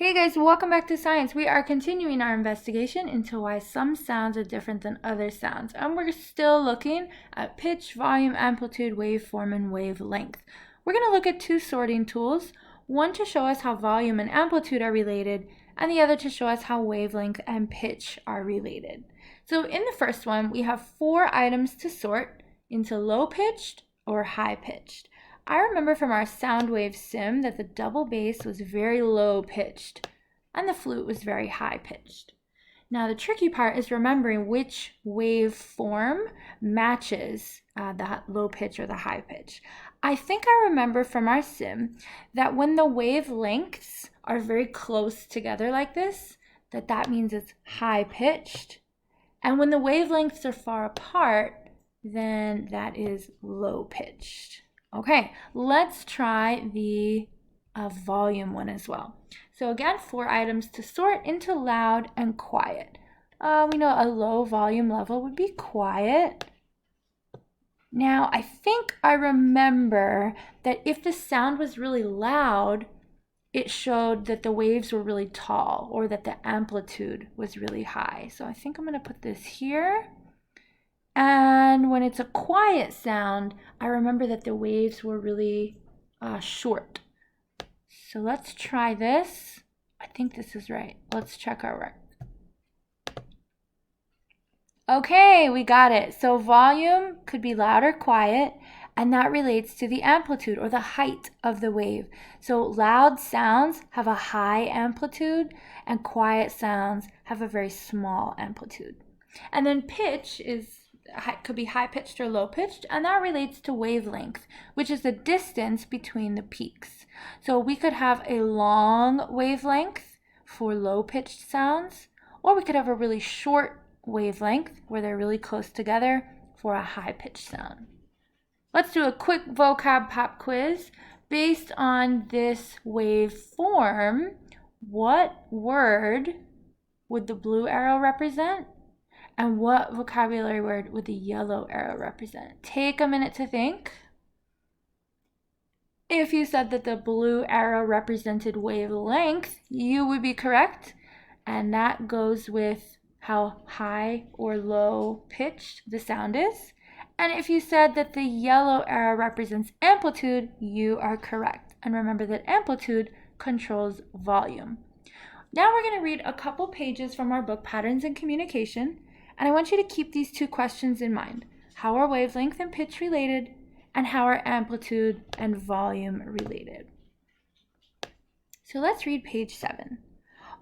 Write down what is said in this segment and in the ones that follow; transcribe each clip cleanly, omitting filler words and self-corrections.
Hey guys, welcome back to Science. We are continuing our investigation into why some sounds are different than other sounds. And we're still looking at pitch, volume, amplitude, waveform, and wavelength. We're going to look at two sorting tools, one to show us how volume and amplitude are related, and the other to show us how wavelength and pitch are related. So in the first one, we have 4 items to sort into low-pitched or high-pitched. I remember from our sound wave sim that the double bass was very low pitched and the flute was very high pitched. Now the tricky part is remembering which wave form matches the low pitch or the high pitch. I think I remember from our sim that when the wavelengths are very close together like this, that means it's high pitched. And when the wavelengths are far apart, then that is low pitched. Okay, let's try the volume one as well. So again, 4 items to sort into loud and quiet. We know a low volume level would be quiet. Now, I think I remember that if the sound was really loud, it showed that the waves were really tall or that the amplitude was really high. So I think I'm going to put this here. And when it's a quiet sound, I remember that the waves were really short. So let's try this. I think this is right. Let's check our work. Okay, we got it. So volume could be loud or quiet, and that relates to the amplitude or the height of the wave. So loud sounds have a high amplitude, and quiet sounds have a very small amplitude. And then pitch could be high-pitched or low-pitched, and that relates to wavelength, which is the distance between the peaks. So we could have a long wavelength for low-pitched sounds, or we could have a really short wavelength where they're really close together for a high-pitched sound. Let's do a quick vocab pop quiz. Based on this waveform, what word would the blue arrow represent? And what vocabulary word would the yellow arrow represent? Take a minute to think. If you said that the blue arrow represented wavelength, you would be correct. And that goes with how high or low pitched the sound is. And if you said that the yellow arrow represents amplitude, you are correct. And remember that amplitude controls volume. Now we're going to read a couple pages from our book, Patterns in Communication. And I want you to keep these 2 questions in mind. How are wavelength and pitch related? And how are amplitude and volume related? So let's read page 7.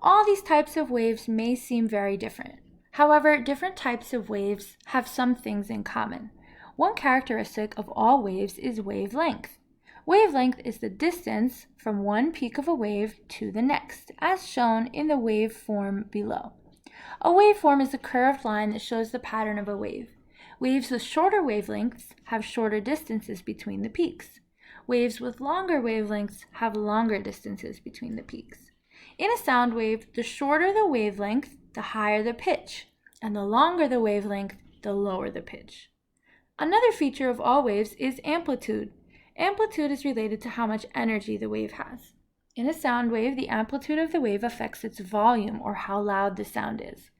All these types of waves may seem very different. However, different types of waves have some things in common. One characteristic of all waves is wavelength. Wavelength is the distance from one peak of a wave to the next, as shown in the waveform below. A waveform is a curved line that shows the pattern of a wave. Waves with shorter wavelengths have shorter distances between the peaks. Waves with longer wavelengths have longer distances between the peaks. In a sound wave, the shorter the wavelength, the higher the pitch, and the longer the wavelength, the lower the pitch. Another feature of all waves is amplitude. Amplitude is related to how much energy the wave has. In a sound wave, the amplitude of the wave affects its volume, or how loud the sound is.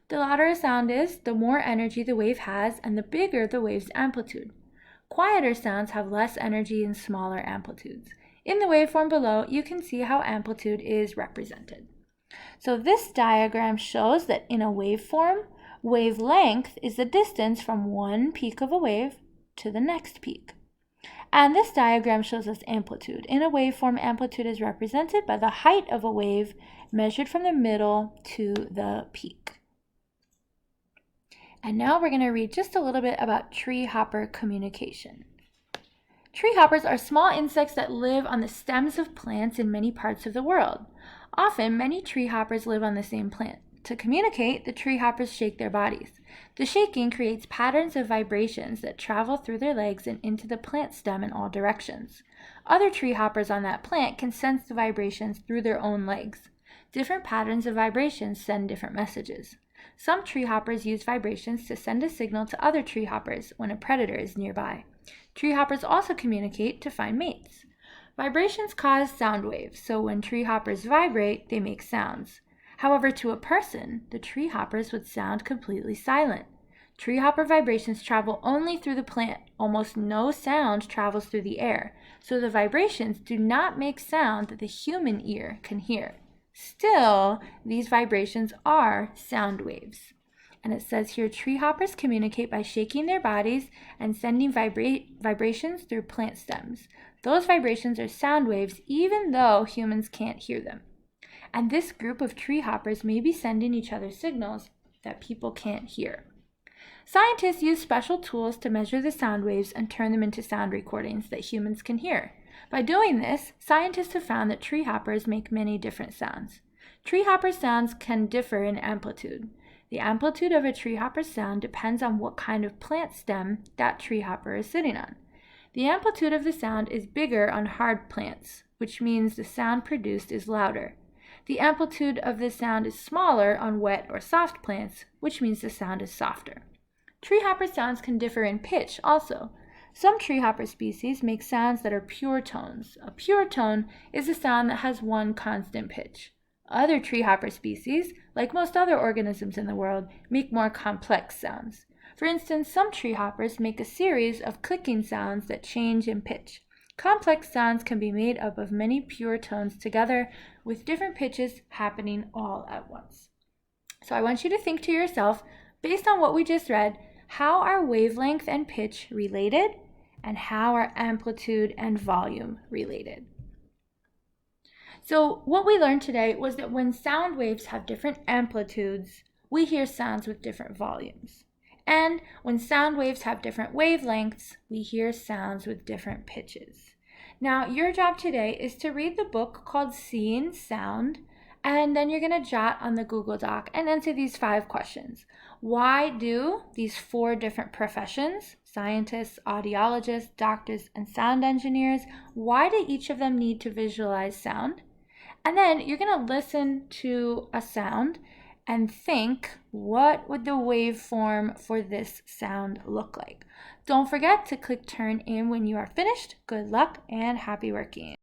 The louder a sound is, the more energy the wave has, and the bigger the wave's amplitude. Quieter sounds have less energy and smaller amplitudes. In the waveform below, you can see how amplitude is represented. So this diagram shows that in a waveform, wavelength is the distance from one peak of a wave to the next peak. And this diagram shows us amplitude. In a waveform, amplitude is represented by the height of a wave measured from the middle to the peak. And now we're going to read just a little bit about tree hopper communication. Tree hoppers are small insects that live on the stems of plants in many parts of the world. Often, many tree hoppers live on the same plant. To communicate, the tree hoppers shake their bodies. The shaking creates patterns of vibrations that travel through their legs and into the plant stem in all directions. Other tree hoppers on that plant can sense the vibrations through their own legs. Different patterns of vibrations send different messages. Some tree hoppers use vibrations to send a signal to other tree hoppers when a predator is nearby. Tree hoppers also communicate to find mates. Vibrations cause sound waves, so when tree hoppers vibrate, they make sounds. However, to a person, the tree hoppers would sound completely silent. Tree hopper vibrations travel only through the plant. Almost no sound travels through the air, so the vibrations do not make sound that the human ear can hear. Still, these vibrations are sound waves. And it says here, tree hoppers communicate by shaking their bodies and sending vibrations through plant stems. Those vibrations are sound waves even though humans can't hear them. And this group of tree hoppers may be sending each other signals that people can't hear. Scientists use special tools to measure the sound waves and turn them into sound recordings that humans can hear. By doing this, scientists have found that tree hoppers make many different sounds. Tree hopper sounds can differ in amplitude. The amplitude of a tree hopper sound depends on what kind of plant stem that tree hopper is sitting on. The amplitude of the sound is bigger on hard plants, which means the sound produced is louder. The amplitude of the sound is smaller on wet or soft plants, which means the sound is softer. Tree hopper sounds can differ in pitch also. Some tree hopper species make sounds that are pure tones. A pure tone is a sound that has one constant pitch. Other tree hopper species, like most other organisms in the world, make more complex sounds. For instance, some tree hoppers make a series of clicking sounds that change in pitch. Complex sounds can be made up of many pure tones together with different pitches happening all at once. So I want you to think to yourself, based on what we just read, how are wavelength and pitch related, and how are amplitude and volume related? So what we learned today was that when sound waves have different amplitudes, we hear sounds with different volumes. And when sound waves have different wavelengths, we hear sounds with different pitches. Now, your job today is to read the book called Seeing Sound, and then you're going to jot on the Google Doc and answer these 5 questions. Why do these 4 different professions, scientists, audiologists, doctors, and sound engineers, why do each of them need to visualize sound? And then you're going to listen to a sound and think, what would the waveform for this sound look like? Don't forget to click turn in when you are finished. Good luck and happy working.